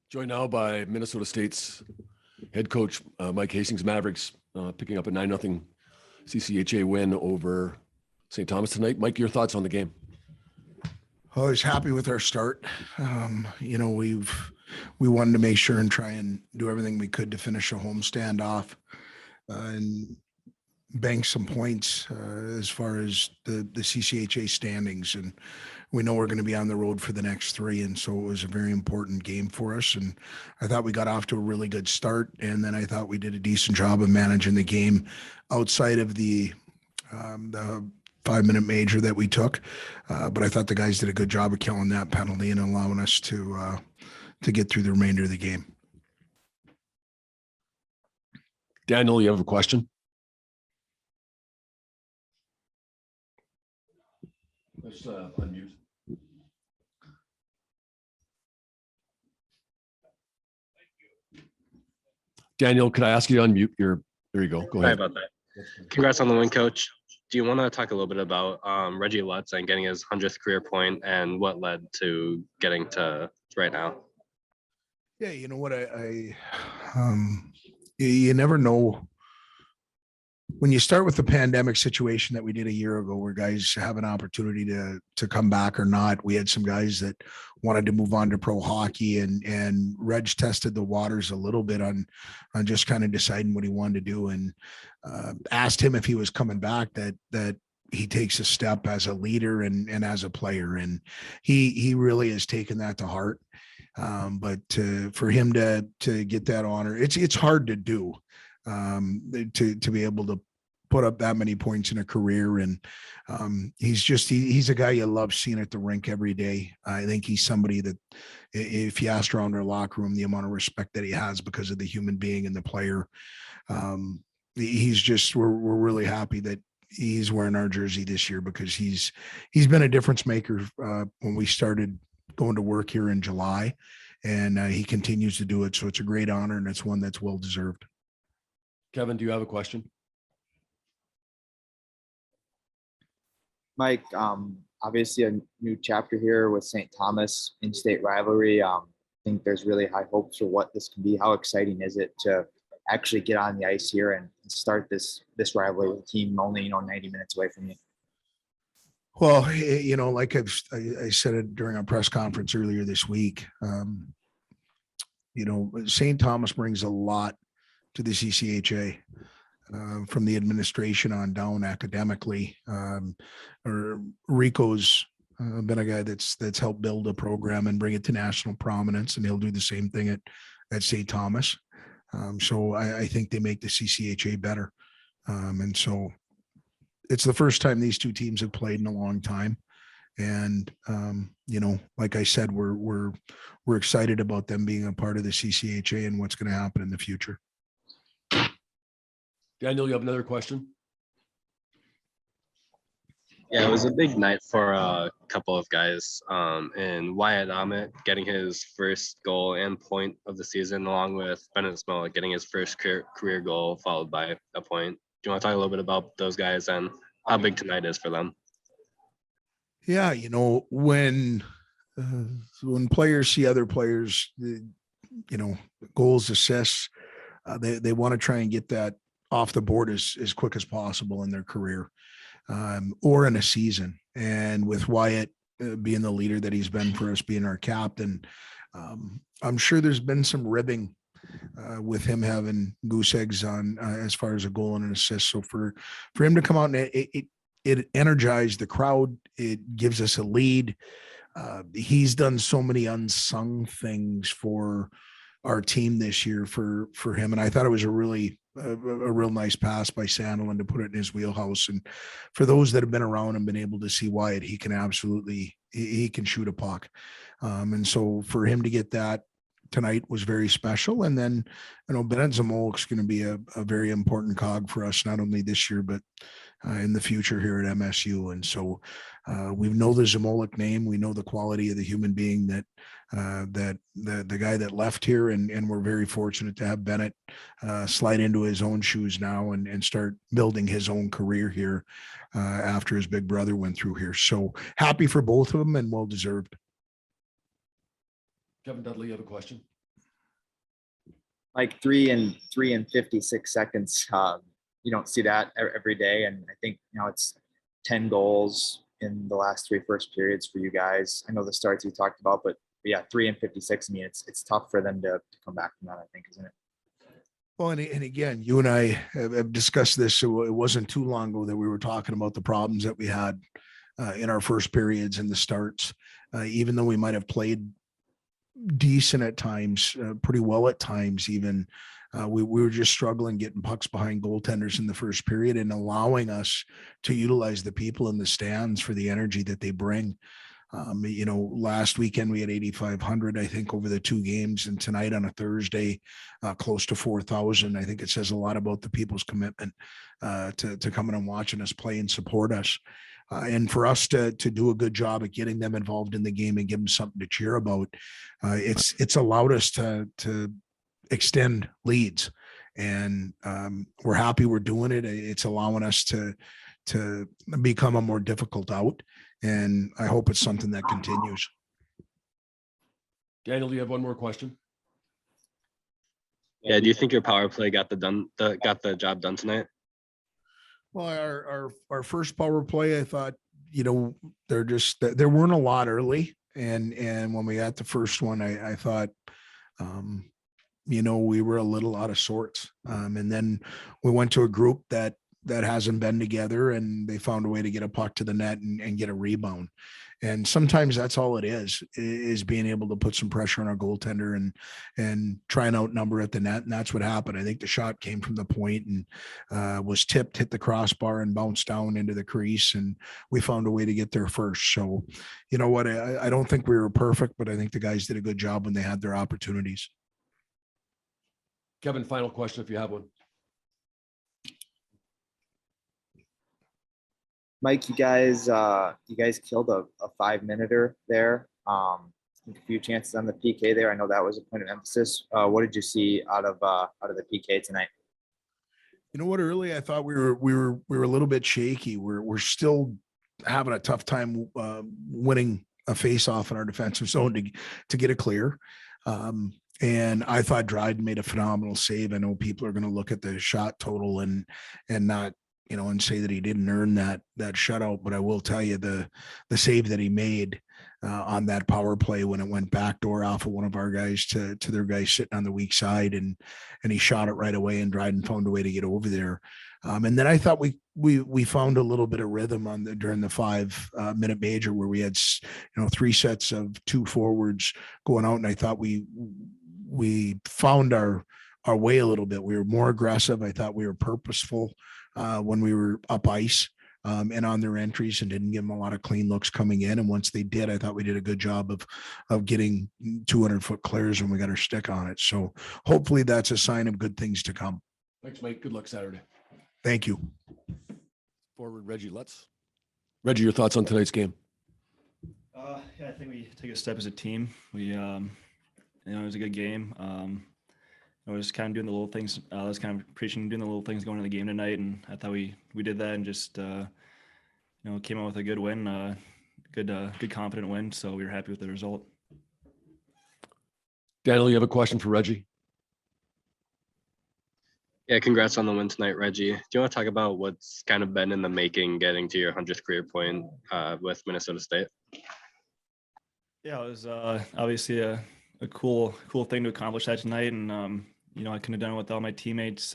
Joined now by Minnesota State's head coach, Mike Hastings Mavericks, picking up a 9-0 CCHA win over St. Thomas tonight. Mike, your thoughts on the game? I was happy with our start. We wanted to make sure and try and do everything we could to finish a homestand off and bank some points as far as the CCHA standings. And we know we're going to be on the road for the next 3. And so it was a very important game for us. And I thought we got off to a really good start. And then I thought we did a decent job of managing the game outside of the 5-minute major that we took. But I thought the guys did a good job of killing that penalty and allowing us to get through the remainder of the game. Daniel, you have a question? Let's unmute. Daniel, could I ask you to unmute your, there you go. Go ahead. Sorry about that. Congrats on the win, Coach. Do you want to talk a little bit about Reggie Lutz and getting his 100th career point and what led to getting to right now? Yeah, you know what, you never know. When you start with the pandemic situation that we did a year ago, where guys have an opportunity to come back or not, we had some guys that wanted to move on to pro hockey, and Reg tested the waters a little bit on just kind of deciding what he wanted to do, and asked him if he was coming back, that he takes a step as a leader and as a player, and he really has taken that to heart. But for him to get that honor, it's hard to do. To be able to put up that many points in a career. And he's a guy you love seeing at the rink every day. I think he's somebody that, if you ask around our locker room, the amount of respect that he has because of the human being and the player, we're really happy that he's wearing our jersey this year, because he's been a difference maker when we started going to work here in July, and he continues to do it. So it's a great honor, and it's one that's well deserved. Kevin, do you have a question? Mike, obviously a new chapter here with St. Thomas in-state rivalry. I think there's really high hopes for what this can be. How exciting is it to actually get on the ice here and start this rivalry with a team only 90 minutes away from you? Well, like I said it during our press conference earlier this week, St. Thomas brings a lot to the CCHA, from the administration on down academically. Rico's been a guy that's helped build a program and bring it to national prominence, and he'll do the same thing at St. Thomas. So I think they make the CCHA better. And so it's the first time these two teams have played in a long time. And, like I said, we're excited about them being a part of the CCHA and what's going to happen in the future. Daniel, you have another question? Yeah, it was a big night for a couple of guys. And Wyatt Ahmet getting his first goal and point of the season, along with Bennett Smollett getting his first career goal, followed by a point. Do you want to talk a little bit about those guys and how big tonight is for them? Yeah, when players see other players, goals, assists, they want to try and get that off the board as quick as possible in their career, or in a season. And with Wyatt being the leader that he's been for us, being our captain, I'm sure there's been some ribbing with him having goose eggs on as far as a goal and an assist. So for him to come out and it energized the crowd, it gives us a lead. He's done so many unsung things for our team this year for him. And I thought it was a real nice pass by Sandelin to put it in his wheelhouse. And for those that have been around and been able to see Wyatt, he can shoot a puck. And so for him to get that tonight was very special. And then, Bennett Smollett is going to be a very important cog for us, not only this year, but in the future here at MSU. And so we know the Smollett name. We know the quality of the human being that the guy that left here, and we're very fortunate to have Bennett slide into his own shoes now and start building his own career here after his big brother went through here. So happy for both of them and well deserved. Kevin Dudley, you have a question? Like 3 and 56 seconds. You don't see that every day. And I think, it's 10 goals in the last three first periods for you guys. I know the starts you talked about, but yeah, 3 and 56. I mean, it's tough for them to come back from that, I think, isn't it? Well, and again, you and I have discussed this. So it wasn't too long ago that we were talking about the problems that we had in our first periods and the starts. Even though we might have played decent at times, pretty well at times, even we were just struggling getting pucks behind goaltenders in the first period and allowing us to utilize the people in the stands for the energy that they bring. Last weekend we had 8,500, I think, over the two games, and tonight on a Thursday, close to 4,000. I think it says a lot about the people's commitment to coming and watching us play and support us. And for us to do a good job at getting them involved in the game and give them something to cheer about, it's allowed us to extend leads, and we're happy we're doing it. It's allowing us to become a more difficult out, and I hope it's something that continues. Daniel, do you have one more question? Yeah. Do you think your power play got the job done tonight? Well, our first power play, I thought, there weren't a lot early, and when we got the first one, I thought, we were a little out of sorts, and then we went to a group that hasn't been together, and they found a way to get a puck to the net and get a rebound. And sometimes that's all it is being able to put some pressure on our goaltender and try and outnumber at the net. And that's what happened. I think the shot came from the point and was tipped, hit the crossbar, and bounced down into the crease. And we found a way to get there first. So, you know what? I don't think we were perfect, but I think the guys did a good job when they had their opportunities. Kevin, final question if you have one. Mike, you guys killed a 5-minute there. A few chances on the PK there. I know that was a point of emphasis. What did you see out of the PK tonight? You know what? Early, I thought we were a little bit shaky. We're still having a tough time winning a face-off in our defensive zone to get it clear. And I thought Dryden made a phenomenal save. I know people are going to look at the shot total and not, and say that he didn't earn that shutout. But I will tell you the save that he made on that power play when it went backdoor off of one of our guys to their guys sitting on the weak side, and he shot it right away, and Dryden found a way to get over there. And then I thought we found a little bit of rhythm during the 5-minute major where we had 3 sets of 2 forwards going out, and I thought we found our way a little bit. We were more aggressive. I thought we were purposeful when we were up ice and on their entries, and didn't give them a lot of clean looks coming in. And once they did, I thought we did a good job of getting 200-foot clears when we got our stick on it. So hopefully that's a sign of good things to come. Thanks, Mike. Good luck Saturday. Thank you. Forward Reggie Lutz. Reggie, your thoughts on tonight's game? Yeah, I think we took a step as a team. We, it was a good game. I was kind of doing the little things. I was kind of preaching, doing the little things going into the game tonight, and I thought we did that and just came out with a good win, good confident win. So we were happy with the result. Daniel, you have a question for Reggie? Yeah, congrats on the win tonight, Reggie. Do you want to talk about what's kind of been in the making getting to your 100th career point with Minnesota State? Yeah, it was obviously a cool thing to accomplish that tonight, and I couldn't have done it with all my teammates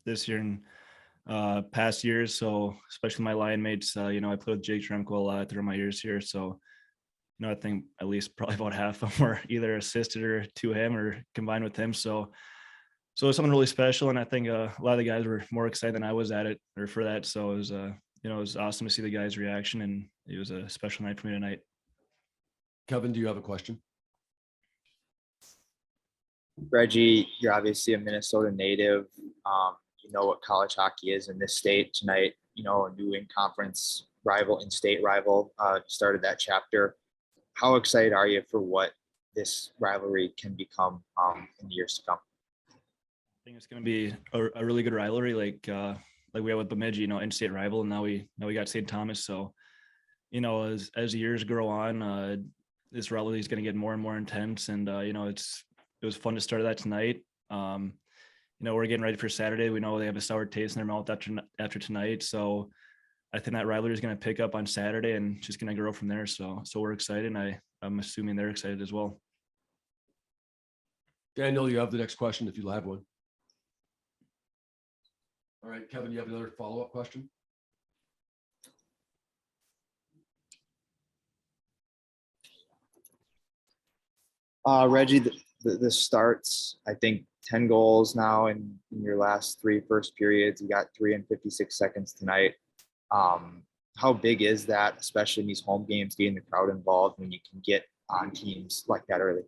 this year and past years. So especially my line mates, I played with Jake Tremko a lot through my years here. So I think at least probably about half of them were either assisted or to him or combined with him. So it was something really special, and I think a lot of the guys were more excited than I was at it or for that. So it was it was awesome to see the guys' reaction, and it was a special night for me tonight. Kevin, do you have a question? Reggie, you're obviously a Minnesota native. You know what college hockey is in this state tonight. A new in-conference rival, in-state rival, started that chapter. How excited are you for what this rivalry can become in the years to come? I think it's going to be a really good rivalry, like we have with Bemidji, in-state rival, and now we got St. Thomas. So, as years grow on, this rivalry is going to get more and more intense, and it was fun to start that tonight. We're getting ready for Saturday. We know they have a sour taste in their mouth after tonight. So I think that rivalry is going to pick up on Saturday and just going to grow from there. So we're excited. And I'm assuming they're excited as well. Daniel, you have the next question if you have one. All right, Kevin, you have another follow-up question? Reggie, the starts, I think 10 goals now in your last three first periods. You got 3 in 56 seconds tonight. How big is that, especially in these home games, getting the crowd involved when you can get on teams like that early?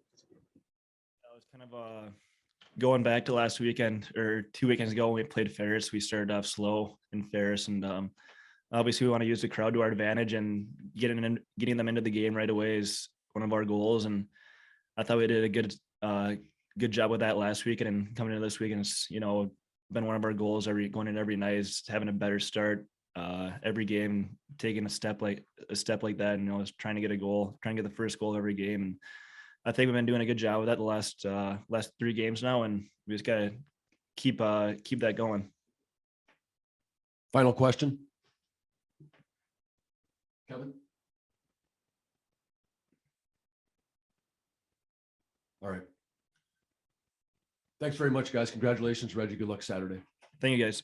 That was kind of going back to last weekend or 2 weekends ago when we played Ferris. We started off slow in Ferris, and obviously we want to use the crowd to our advantage, and getting them into the game right away is one of our goals. And I thought we did a good job with that last weekend, and coming into this weekend, it's been one of our goals going in every night is having a better start every game, taking a step like that, and is trying to get a goal, trying to get the first goal every game. And I think we've been doing a good job with that the last 3 games now, and we just gotta keep that going. Final question, Kevin? All right. Thanks very much, guys. Congratulations, Reggie. Good luck Saturday. Thank you, guys.